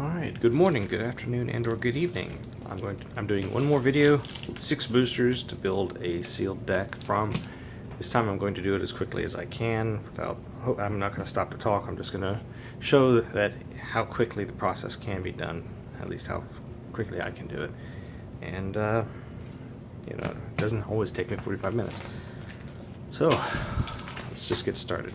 Alright, good morning, good afternoon, and or good evening. I'm doing one more video with 6 boosters to build a sealed deck from. This time I'm going to do it as quickly as I can I'm not going to stop to talk. I'm just going to show that how quickly the process can be done, at least how quickly I can do it. And it doesn't always take me 45 minutes. So, let's just get started.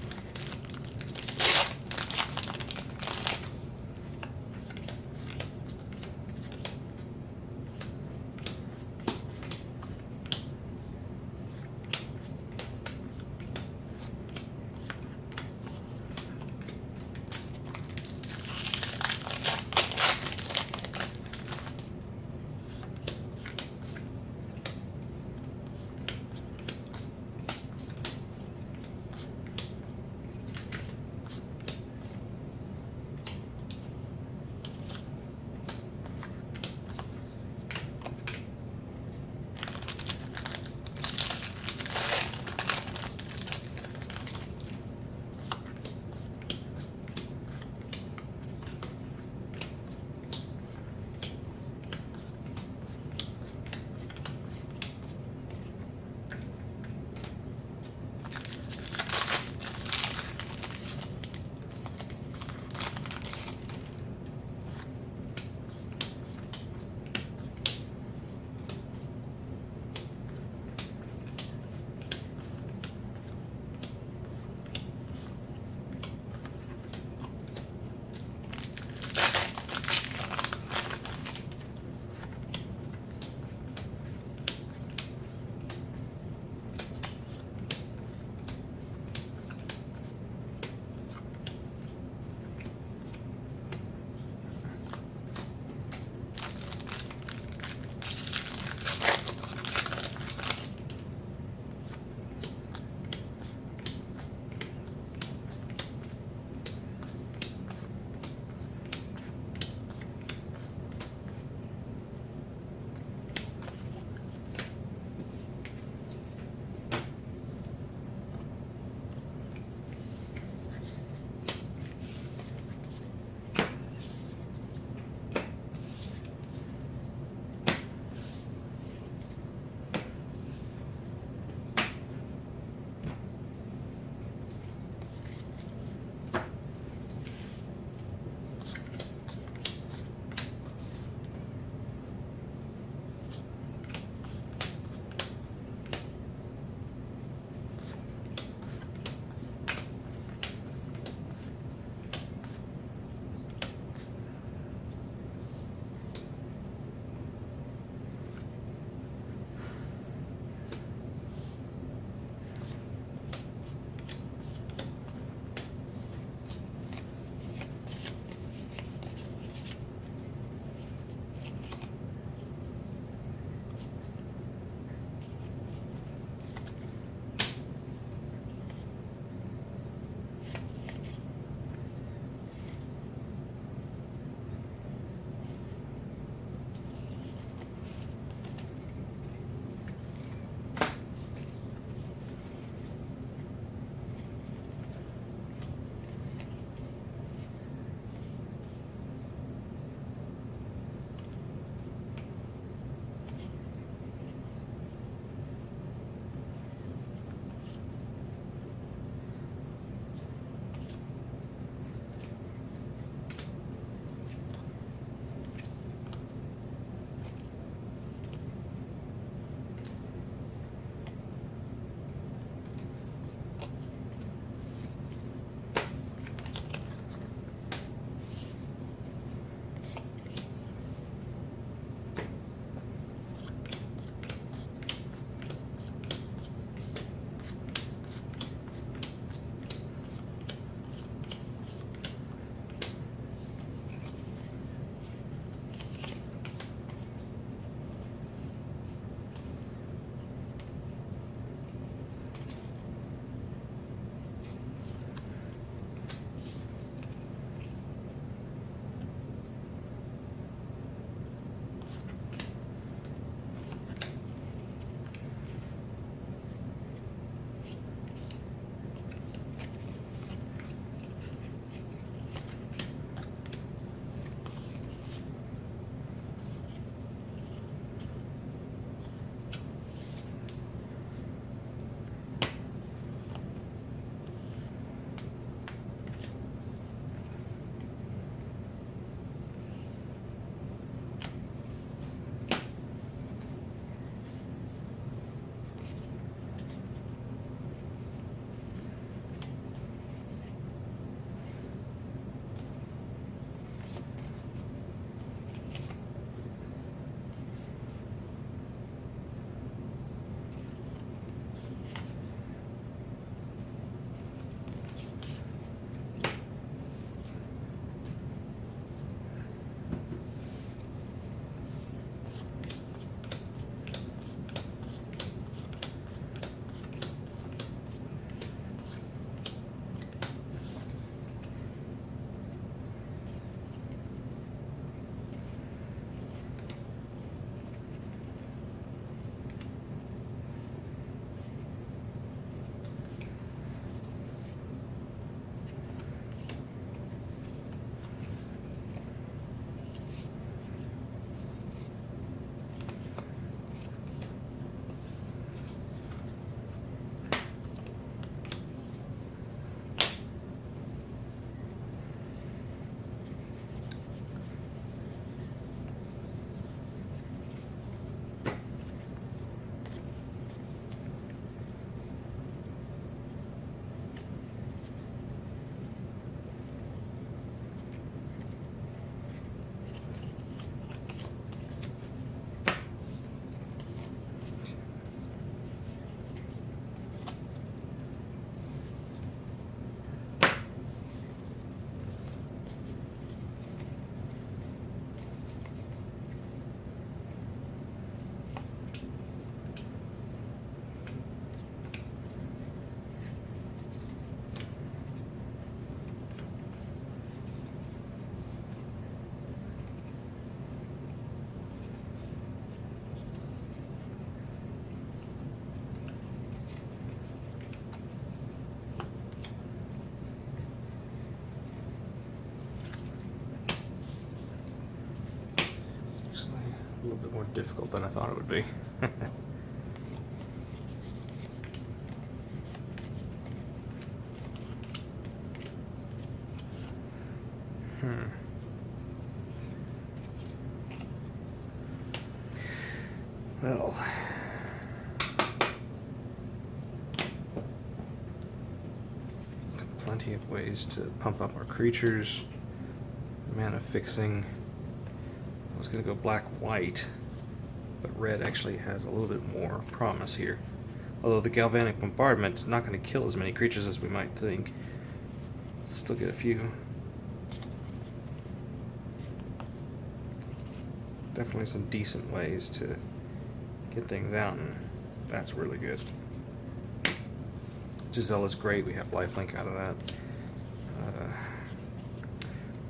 A little bit more difficult than I thought it would be. Well, plenty of ways to pump up our creatures. Mana fixing. I was going to go black-white, but red actually has a little bit more promise here. Although the Galvanic Bombardment is not going to kill as many creatures as we might think. Still get a few. Definitely some decent ways to get things out, and that's really good. Gisella's great. We have lifelink out of that.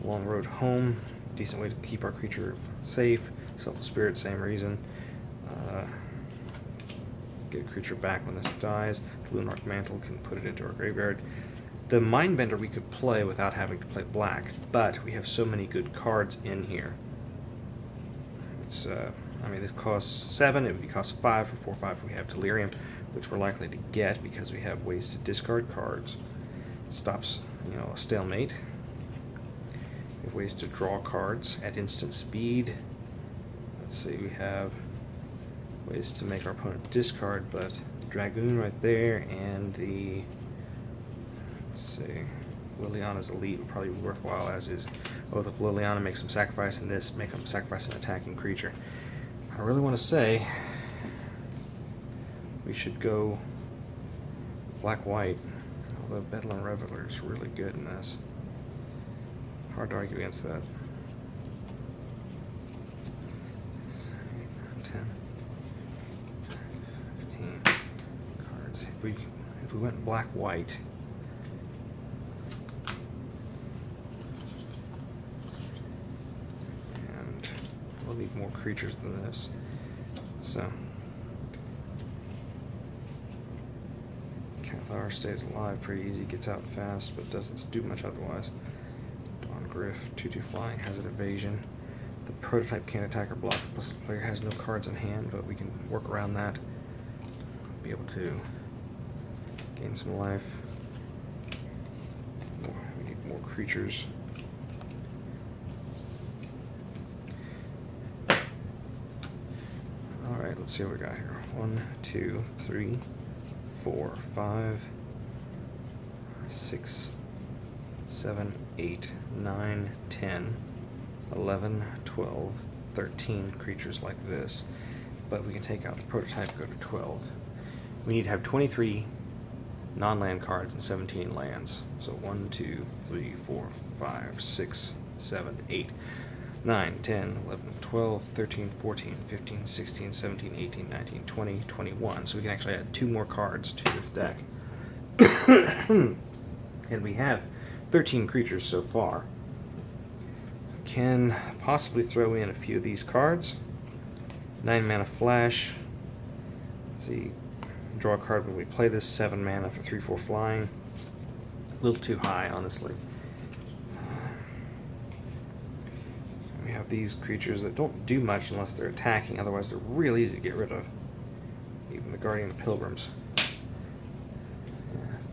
Long Road Home, decent way to keep our creature safe. Selfless Spirit, same reason. Get a creature back when this dies. The Lunarch Mantle can put it into our graveyard. The Mindbender we could play without having to play black, but we have so many good cards in here. It's, I mean, this costs 7, it would cost 5 for 4/5 if we have Delirium, which we're likely to get because we have ways to discard cards. It stops, you know, a stalemate. We have ways to draw cards at instant speed. Let's see, we have ways to make our opponent discard, but the Dragoon right there and the, let's see, Liliana's Elite would probably be worthwhile, as is, oh, the Liliana makes them sacrifice, and this make them sacrifice an attacking creature. I really want to say we should go black-white, although Bedlam Reveler is really good in this. Hard to argue against that. 10, 15 cards. If we went black-white, and we'll need more creatures than this. So Cathar stays alive pretty easy, gets out fast, but doesn't do much otherwise. Griff, 2/2 flying, has an evasion. The prototype can't attack or block. The player has no cards in hand, but we can work around that. Be able to gain some life. We need more creatures. Alright, let's see what we got here. 1, 2, 3, 4, 5, 6, 7, 8, 9, 10, 11, 12, 13 creatures like this. But we can take out the prototype, go to 12. We need to have 23 non-land cards and 17 lands. So 1, 2, 3, 4, 5, 6, 7, 8, 9, 10, 11, 12, 13, 14, 15, 16, 17, 18, 19, 20, 21. So we can actually add 2 more cards to this deck. And we have 13 creatures so far. Can possibly throw in a few of these cards. 9 mana flash. Let's see, draw a card when we play this. 7 mana for 3/4 flying. A little too high, honestly. We have these creatures that don't do much unless they're attacking, otherwise they're real easy to get rid of. Even the Guardian of Pilgrims.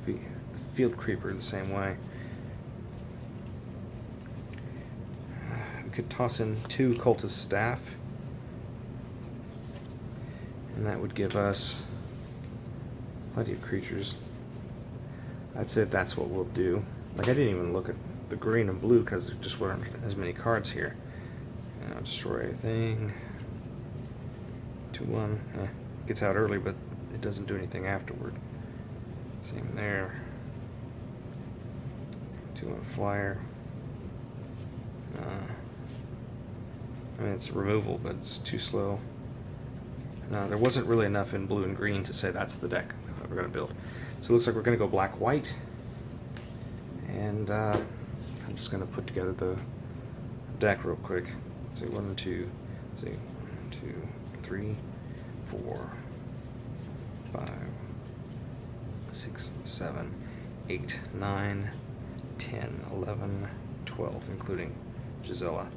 The Field Creeper the same way. We could toss in 2 Cultist Staff, and that would give us plenty of creatures. I'd say that's what we'll do. Like, I didn't even look at the green and blue because there just weren't as many cards here. And I'll destroy everything. 2/1. Gets out early, but it doesn't do anything afterward. Same there. 2/1 flyer. I mean, it's removal, but it's too slow. There wasn't really enough in blue and green to say that's the deck that we're going to build. So it looks like we're going to go black-white. And I'm just going to put together the deck real quick. Let's see, 1, 2, let's see, 1, 2, 3, 4, 5, 6, 7, 8, 9, 10, 11, 12, including Gisela.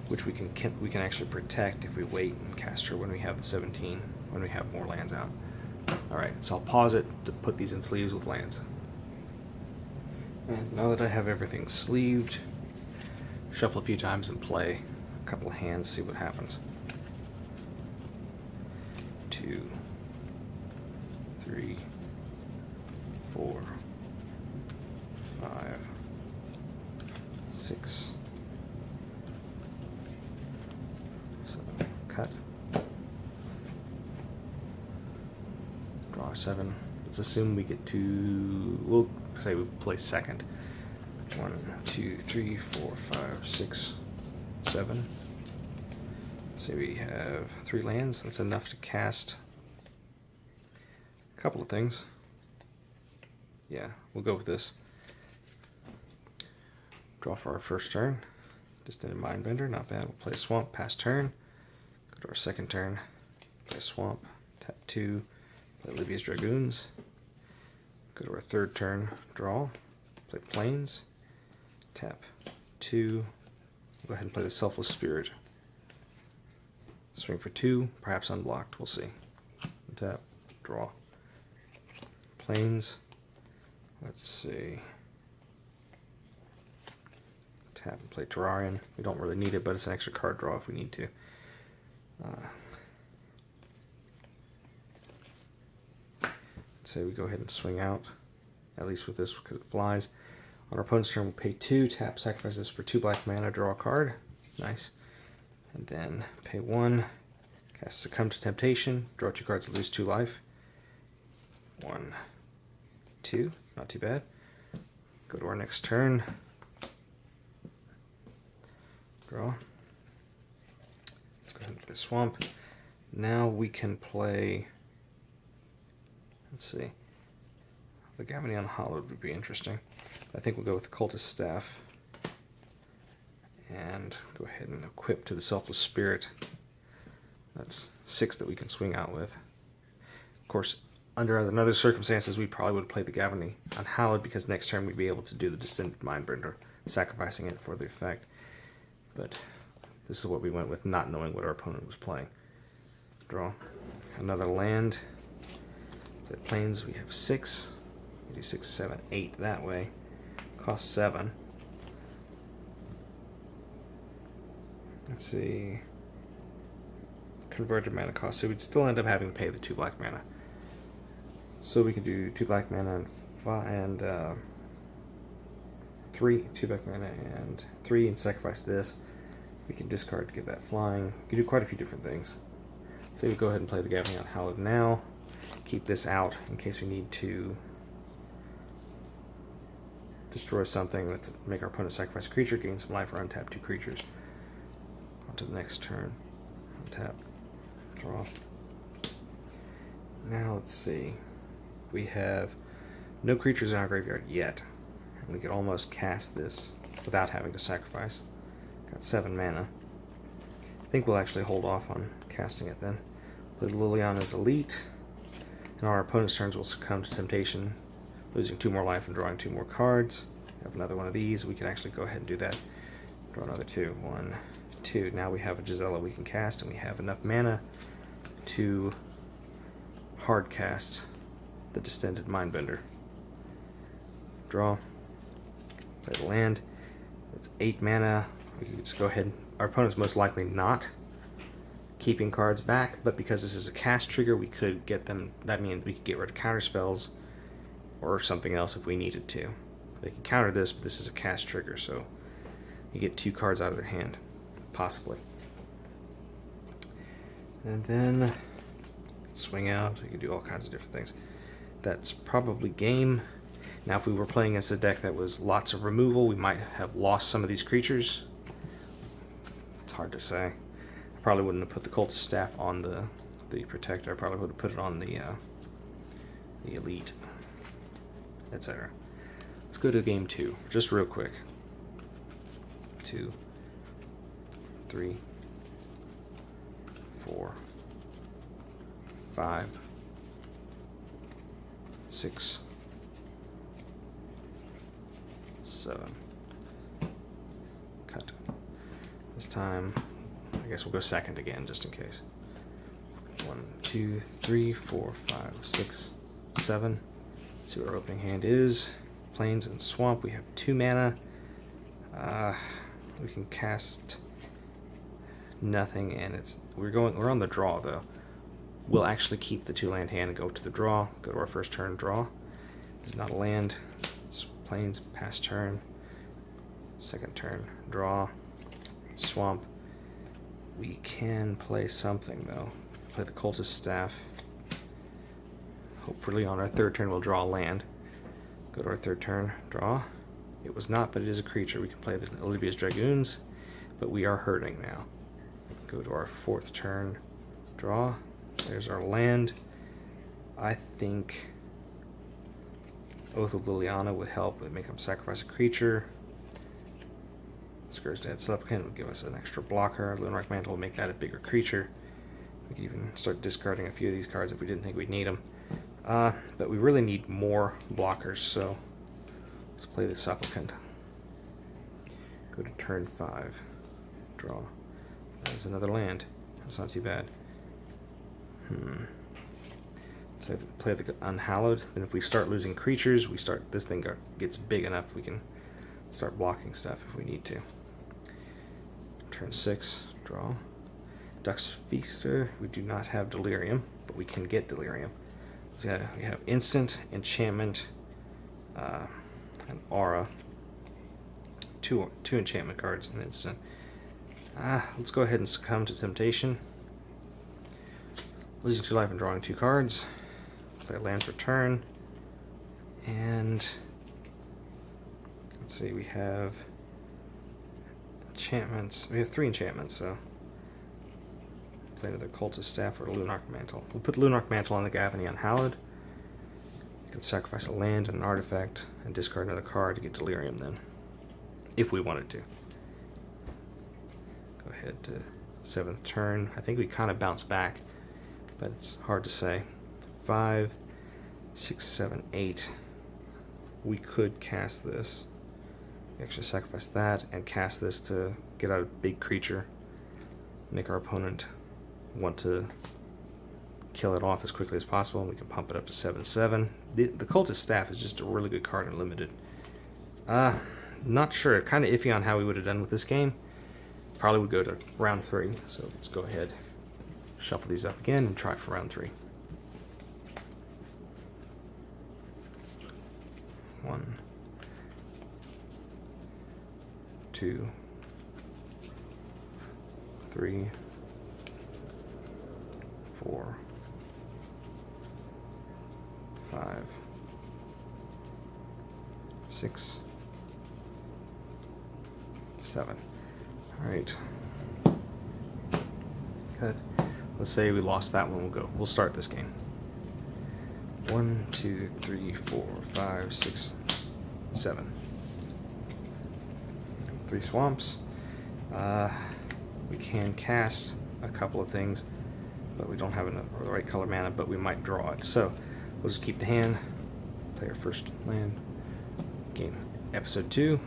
which we can actually protect if we wait and cast her when we have the 17, when we have more lands out. Alright, so I'll pause it to put these in sleeves with lands. And now that I have everything sleeved, shuffle a few times and play a couple of hands, see what happens. 2, 3, 4, 5, 6, 7, cut. Draw 7. Let's assume we get to, we'll say we play second. 1, 2, 3, 4, 5, 6, 7. Say we have 3 lands. That's enough to cast a couple of things. Yeah, we'll go with this. Draw for our first turn. Distended Mindbender, not bad. We'll play Swamp, pass turn. Go to our second turn. Play Swamp, tap 2. Play Libya's Dragoons. Go to our third turn, draw. Play Plains. Tap 2. Go ahead and play the Selfless Spirit. Swing for 2, perhaps unblocked, we'll see. Tap, draw. Plains. Let's see. Tap and play Terrarion. We don't really need it, but it's an extra card draw if we need to. Let's say we go ahead and swing out, at least with this because it flies. On our opponent's turn, we'll pay 2, tap, sacrifice this for 2 black mana, draw a card. Nice. And then pay 1, cast Succumb to Temptation, draw 2 cards, lose 2 life. 1, 2, not too bad. Go to our next turn. Draw. Let's go ahead and play Swamp. Now we can play, let's see, the Gavany Unhallowed would be interesting. I think we'll go with the Cultist Staff. And go ahead and equip to the Selfless Spirit. That's 6 that we can swing out with. Of course, under other circumstances, we probably would play the Gavany Unhallowed because next turn we'd be able to do the Distended Mindbender, sacrificing it for the effect. But this is what we went with, not knowing what our opponent was playing. Draw another land. The Plains, we have 6. We do 6, 7, 8 that way. Cost 7. Let's see. Converted mana cost, so we'd still end up having to pay the 2 black mana. So we can do 2 black mana and 3, 2 black mana and 3, and sacrifice this. We can discard to get that flying. We can do quite a few different things. So we go ahead and play the Gavany Unhallowed now. Keep this out in case we need to destroy something. Let's make our opponent sacrifice a creature, gain some life, or untap 2 creatures. On to the next turn. Untap. Draw. Now let's see. We have no creatures in our graveyard yet. And we could almost cast this without having to sacrifice. Got 7 mana. I think we'll actually hold off on casting it then. Play Liliana's Elite. And our opponent's turns will succumb to temptation, losing 2 more life and drawing 2 more cards. Have another one of these. We can actually go ahead and do that. Draw another 2. 1, 2. Now we have a Gisela we can cast, and we have enough mana to hard cast the Distended Mindbender. Draw. Play the land. It's 8 mana. We can just go ahead. Our opponent's most likely not keeping cards back, but because this is a cast trigger, we could get them. That means we could get rid of counter spells or something else if we needed to. They can counter this, but this is a cast trigger, so you get 2 cards out of their hand, possibly. And then swing out. You can do all kinds of different things. That's probably game. Now, if we were playing against a deck that was lots of removal, we might have lost some of these creatures. It's hard to say. I probably wouldn't have put the Cultist Staff on the Protector. I probably would have put it on the Elite, etc. Let's go to game 2, just real quick. 2, 3, 4, 5, 6, 7. Cut. This time, I guess we'll go second again, just in case. 1, 2, 3, 4, 5, 6, 7. Let's see what our opening hand is. Plains and Swamp. We have 2 mana. We can cast nothing, and we're on the draw though. We'll actually keep the 2-land hand and go to the draw. Go to our first turn, draw. It's not a land. It's Plains, pass turn. Second turn, draw. Swamp. We can play something though. Play the Cultist Staff. Hopefully on our third turn we'll draw a land. Go to our third turn, draw. It was not, but it is a creature. We can play the Olivia's Dragoons, but we are hurting now. Go to our fourth turn, draw. There's our land. I think Oath of Liliana would help. Would make him sacrifice a creature. Scourge Dead Supplicant would give us an extra blocker. Lunarch Mantle will make that a bigger creature. We could even start discarding a few of these cards if we didn't think we'd need them. But we really need more blockers, so let's play the Supplicant. Go to turn 5. Draw. That's another land. That's not too bad. So play the Unhallowed. Then if we start losing creatures, this thing gets big enough we can start blocking stuff if we need to. Turn 6, draw. Duck's Feaster. We do not have Delirium, but we can get Delirium. So we have Instant, Enchantment, and Aura. Two enchantment cards and instant. Let's go ahead and succumb to temptation. Losing 2 life and drawing 2 cards. Play a land for turn. And let's see, we have enchantments. We have 3 enchantments, so play another Cultist Staff or a Lunarch Mantle. We'll put the Lunarch Mantle on the Gavany Unhallowed. You can sacrifice a land and an artifact and discard another card to get Delirium then, if we wanted to. Go ahead to 7th turn. I think we kind of bounce back, but it's hard to say. 5, 6, 7, 8. We could cast this. We actually sacrifice that and cast this to get out a big creature. Make our opponent want to kill it off as quickly as possible, and we can pump it up to 7/7. The Cultist Staff is just a really good card in Limited. Not sure, kind of iffy on how we would have done with this game. Probably would go to round 3, so let's go ahead, shuffle these up again, and try for round 3. 1, 2, 3, 4, 5, 6, 7. Alright. Good. Let's say we lost that one, we'll start this game. 1, 2, 3, 4, 5, 6, 7. 3 swamps. We can cast a couple of things, but we don't have the right color mana, but we might draw it. So we'll just keep the hand, play our first land. Game episode 2.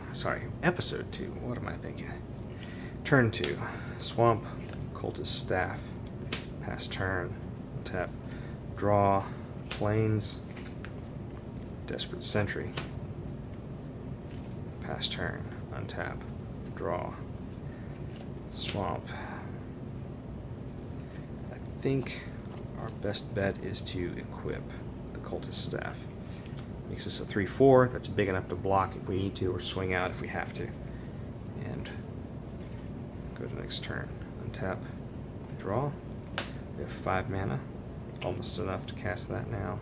What am I thinking? Turn 2. Swamp, Cultist Staff, pass turn, tap, draw, Plains, Desperate Sentry, pass turn, untap, draw, Swamp. I think our best bet is to equip the Cultist Staff. Makes us a 3/4. That's big enough to block if we need to, or swing out if we have to. And go to next turn. Untap, draw. We have 5 mana. Almost enough to cast that now.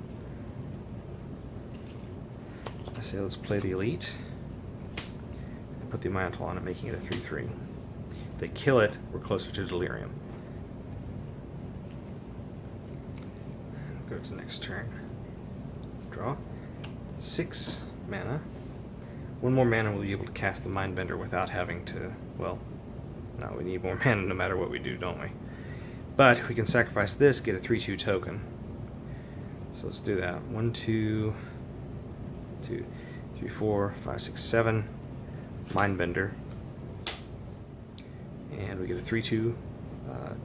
I say let's play the Elite. And put the Mantle on it, making it a 3/3. If they kill it, we're closer to Delirium. Go to next turn. Draw. 6 mana. 1 more mana we'll be able to cast the Mindbender without having to, well, no, we need more mana no matter what we do, don't we? But we can sacrifice this, get a 3/2 token. So let's do that. 1, 2, 3, 4, 5, 6, 7. Mindbender. we get a 3/2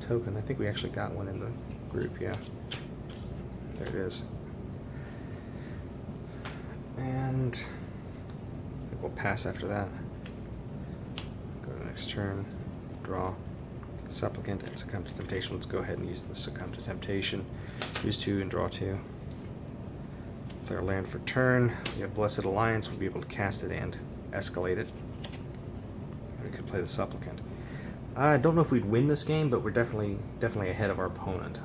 token. I think we actually got one in the group, yeah. There it is. And I think we'll pass after that. Go to the next turn, draw Supplicant and Succumb to Temptation. Let's go ahead and use the Succumb to Temptation. Use 2 and draw 2. Play our land for turn. We have Blessed Alliance. We'll be able to cast it and escalate it. We could play the Supplicant. I don't know if we'd win this game, but we're definitely ahead of our opponent.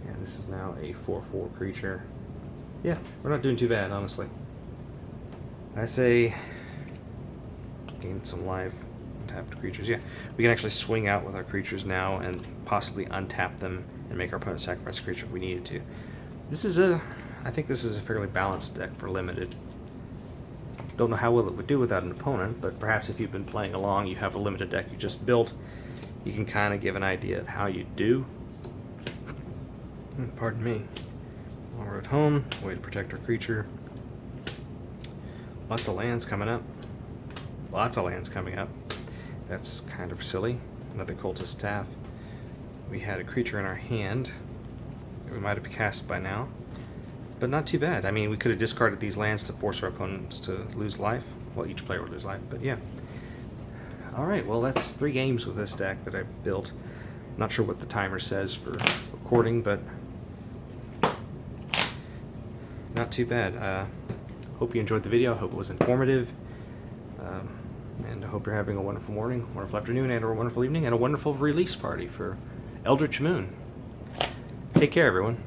And this is now a 4/4 creature. Yeah, we're not doing too bad, honestly. I say gain some life, untapped creatures. Yeah, we can actually swing out with our creatures now and possibly untap them and make our opponent sacrifice a creature if we needed to. I think this is a fairly balanced deck for limited. Don't know how well it would do without an opponent, but perhaps if you've been playing along, you have a limited deck you just built, you can kind of give an idea of how you do. Pardon me. Long Road Home, way to protect our creature. Lots of lands coming up. Lots of lands coming up. That's kind of silly. Another Cultist Staff. We had a creature in our hand that we might have cast by now, but not too bad. I mean, we could have discarded these lands to force our opponents to lose life. Well, each player would lose life, but yeah. Alright, well that's 3 games with this deck that I built. Not sure what the timer says for recording, but not too bad. Hope you enjoyed the video. I hope it was informative. And I hope you're having a wonderful morning, wonderful afternoon, and a wonderful evening, and a wonderful release party for Eldritch Moon. Take care, everyone.